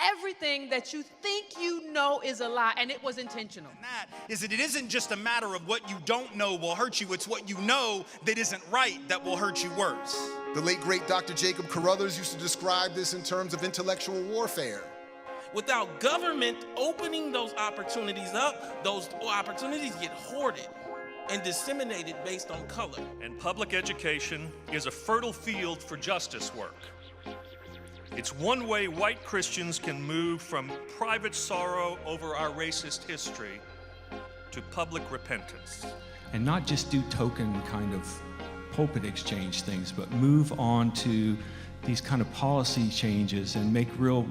everything that you think you know is a lie, and it was intentional. And that is that it isn't just a matter of what you don't know will hurt you, it's what you know that isn't right that will hurt you worse. The late, great Dr. Jacob Carruthers used to describe this in terms of intellectual warfare. Without government opening those opportunities up, those opportunities get hoarded and disseminated based on color. And public education is a fertile field for justice work. It's one way white Christians can move from private sorrow over our racist history to public repentance. And not just do token kind of pulpit exchange things, but move on to these kind of policy changes and make real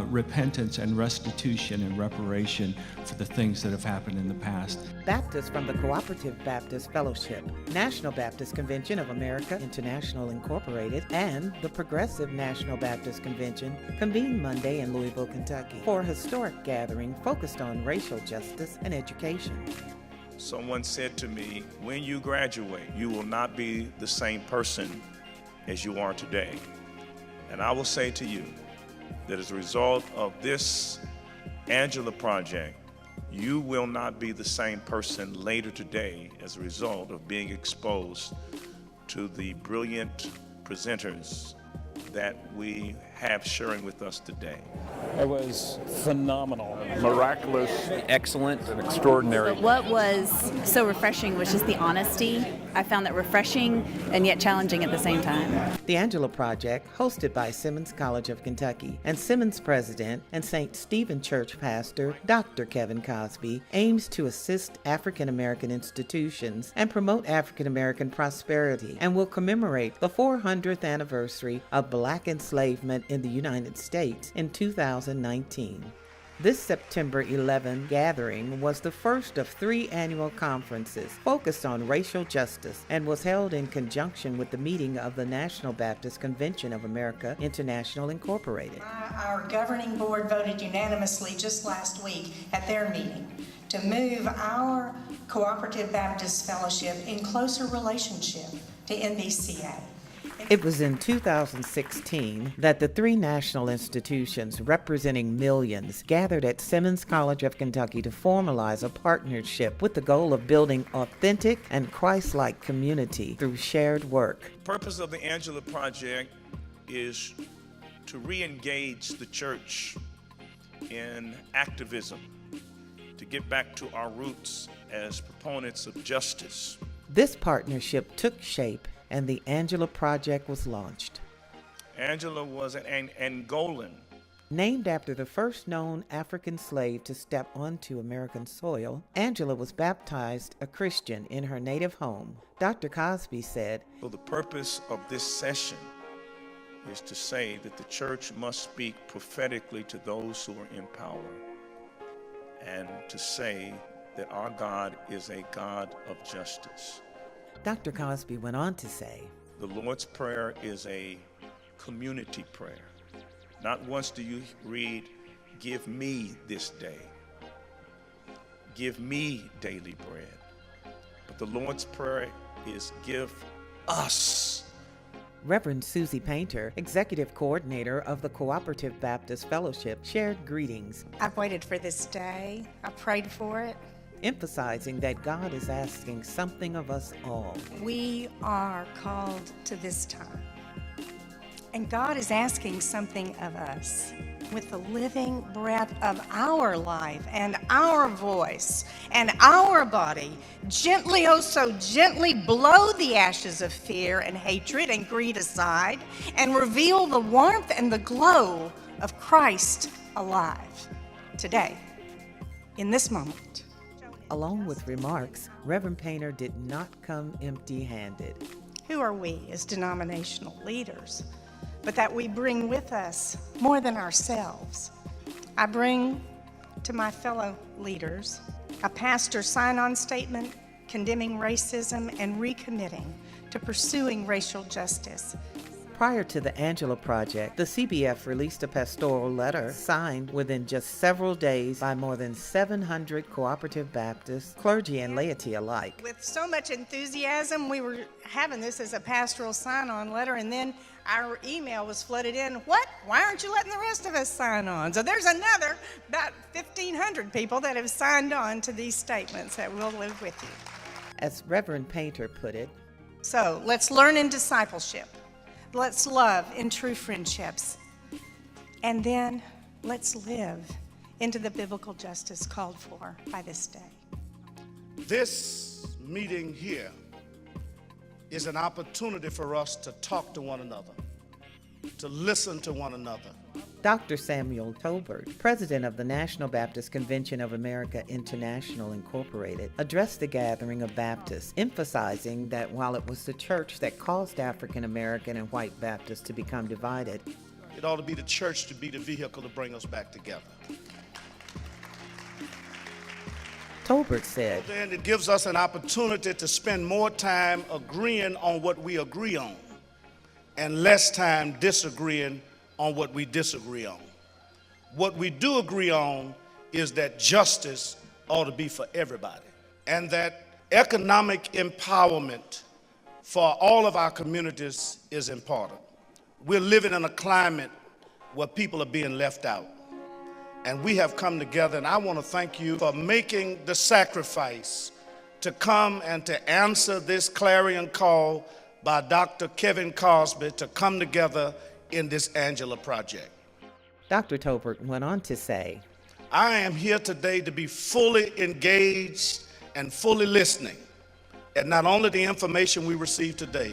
repentance and restitution and reparation for the things that have happened in the past. Baptists from the Cooperative Baptist Fellowship, National Baptist Convention of America International Incorporated, and the Progressive National Baptist Convention convened Monday in Louisville, Kentucky, for a historic gathering focused on racial justice and education. Someone said to me, when you graduate, you will not be the same person as you are today. And I will say to you that as a result of this Angela project, you will not be the same person later today as a result of being exposed to the brilliant presenters that we have sharing with us today. It was phenomenal. Miraculous, excellent, and extraordinary. What was so refreshing was just the honesty. I found that refreshing and yet challenging at the same time. The Actionable Project, hosted by Simmons College of Kentucky and Simmons president and St. Stephen Church pastor Dr. Kevin Cosby, aims to assist African American institutions and promote African American prosperity, and will commemorate the 400th anniversary of Black enslavement in the United States in 2019. This September 11 gathering was the first of 3 annual conferences focused on racial justice and was held in conjunction with the meeting of the National Baptist Convention of America International Incorporated. Our governing board voted unanimously just last week at their meeting to move our Cooperative Baptist Fellowship in closer relationship to NBCA. It was in 2016 that the 3 national institutions representing millions gathered at Simmons College of Kentucky to formalize a partnership with the goal of building authentic and Christ-like community through shared work. The purpose of the Angela Project is to re-engage the church in activism, to get back to our roots as proponents of justice. This partnership took shape and the Angela Project was launched. Angela was an Angolan. Named after the first known African slave to step onto American soil, Angela was baptized a Christian in her native home. Dr. Cosby said, So the purpose of this session is to say that the church must speak prophetically to those who are in power, and to say that our God is a God of justice. Dr. Cosby went on to say, the Lord's Prayer is a community prayer. Not once do you read, give me this day, give me daily bread. But the Lord's Prayer is give us. Reverend Susie Painter, Executive Coordinator of the Cooperative Baptist Fellowship, shared greetings. I've waited for this day. I prayed for it. Emphasizing that God is asking something of us all. We are called to this time. And God is asking something of us. With the living breath of our life and our voice and our body, gently, oh so gently blow the ashes of fear and hatred and greed aside and reveal the warmth and the glow of Christ alive today, in this moment. Along with remarks, Reverend Painter did not come empty-handed. Who are we as denominational leaders, but that we bring with us more than ourselves? I bring to my fellow leaders a pastor's sign-on statement condemning racism and recommitting to pursuing racial justice. Prior to the Angela Project, the CBF released a pastoral letter signed within just several days by more than 700 Cooperative Baptists, clergy and laity alike. With so much enthusiasm, we were having this as a pastoral sign-on letter, and then our email was flooded in. What? Why aren't you letting the rest of us sign on? So there's another about 1,500 people that have signed on to these statements that will live with you. As Reverend Painter put it, so let's learn in discipleship. Let's love in true friendships. And then let's live into the biblical justice called for by this day. This meeting here is an opportunity for us to talk to one another, to listen to one another. Dr. Samuel Tolbert, president of the National Baptist Convention of America International Incorporated, addressed the gathering of Baptists, emphasizing that while it was the church that caused African American and white Baptists to become divided, it ought to be the church to be the vehicle to bring us back together. Tolbert said, And it gives us an opportunity to spend more time agreeing on what we agree on and less time disagreeing on what we disagree on. What we do agree on is that justice ought to be for everybody, and that economic empowerment for all of our communities is important. We're living in a climate where people are being left out. And we have come together, and I want to thank you for making the sacrifice to come and to answer this clarion call by Dr. Kevin Cosby to come together in this Angela project. Dr. Tolbert went on to say, I am here today to be fully engaged and fully listening, and not only the information we receive today,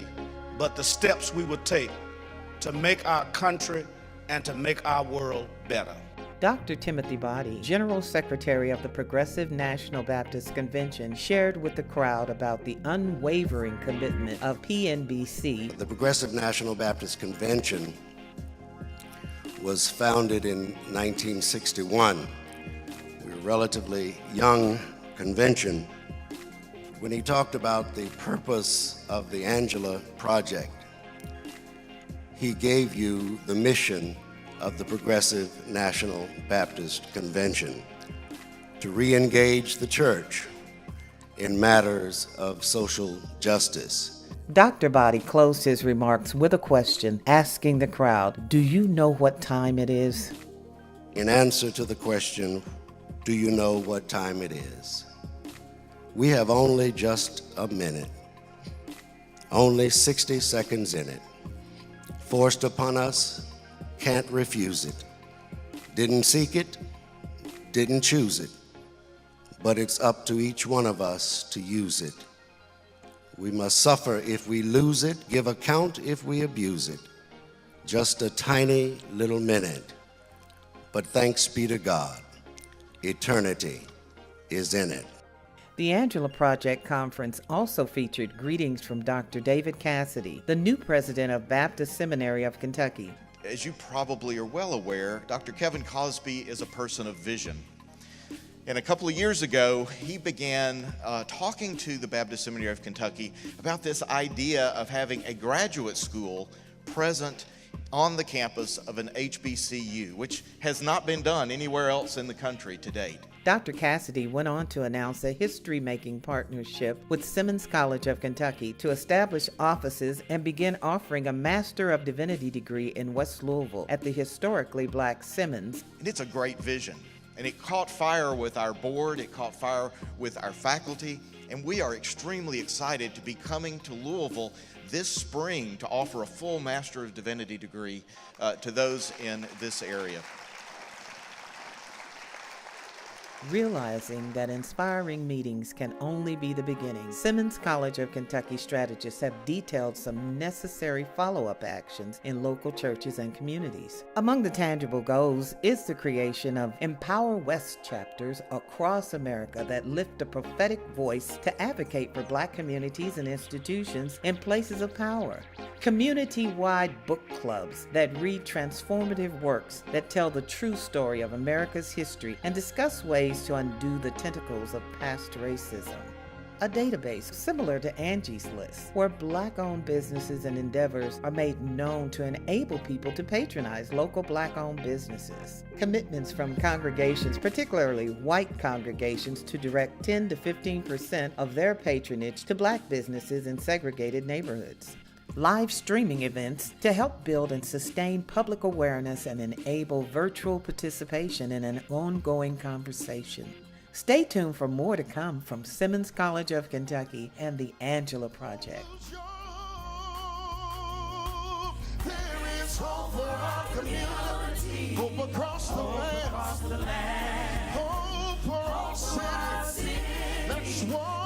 but the steps we will take to make our country and to make our world better. Dr. Timothy Body, General Secretary of the Progressive National Baptist Convention, shared with the crowd about the unwavering commitment of PNBC. The Progressive National Baptist Convention was founded in 1961. We were a relatively young convention. When he talked about the purpose of the Angela Project, he gave you the mission of the Progressive National Baptist Convention to re-engage the church in matters of social justice. Dr. Body closed his remarks with a question, asking the crowd, do you know what time it is? In answer to the question, do you know what time it is? We have only just a minute, only 60 seconds in it, forced upon us. Can't refuse it. Didn't seek it, didn't choose it, but it's up to each one of us to use it. We must suffer if we lose it, give account if we abuse it. Just a tiny little minute, but thanks be to God, eternity is in it. The Angela Project Conference also featured greetings from Dr. David Cassidy, the new president of Baptist Seminary of Kentucky. As you probably are well aware, Dr. Kevin Cosby is a person of vision. And a couple of years ago, he began talking to the Baptist Seminary of Kentucky about this idea of having a graduate school present on the campus of an HBCU, which has not been done anywhere else in the country to date. Dr. Cassidy went on to announce a history-making partnership with Simmons College of Kentucky to establish offices and begin offering a Master of Divinity degree in West Louisville at the historically black Simmons. And it's a great vision. And it caught fire with our board, it caught fire with our faculty, and we are extremely excited to be coming to Louisville this spring to offer a full Master of Divinity degree to those in this area. Realizing that inspiring meetings can only be the beginning, Simmons College of Kentucky strategists have detailed some necessary follow-up actions in local churches and communities. Among the tangible goals is the creation of Empower West chapters across America that lift a prophetic voice to advocate for black communities and institutions in places of power. Community-wide book clubs that read transformative works that tell the true story of America's history and discuss ways to undo the tentacles of past racism. A database similar to Angie's List, where black-owned businesses and endeavors are made known to enable people to patronize local black-owned businesses. Commitments from congregations, particularly white congregations, to direct 10 to 15% of their patronage to black businesses in segregated neighborhoods. live streaming events to help build and sustain public awareness and enable virtual participation in an ongoing conversation. Stay tuned for more to come from Simmons College of Kentucky and the Angela Project. There is hope for our community, hope across the land, hope for our city. That's why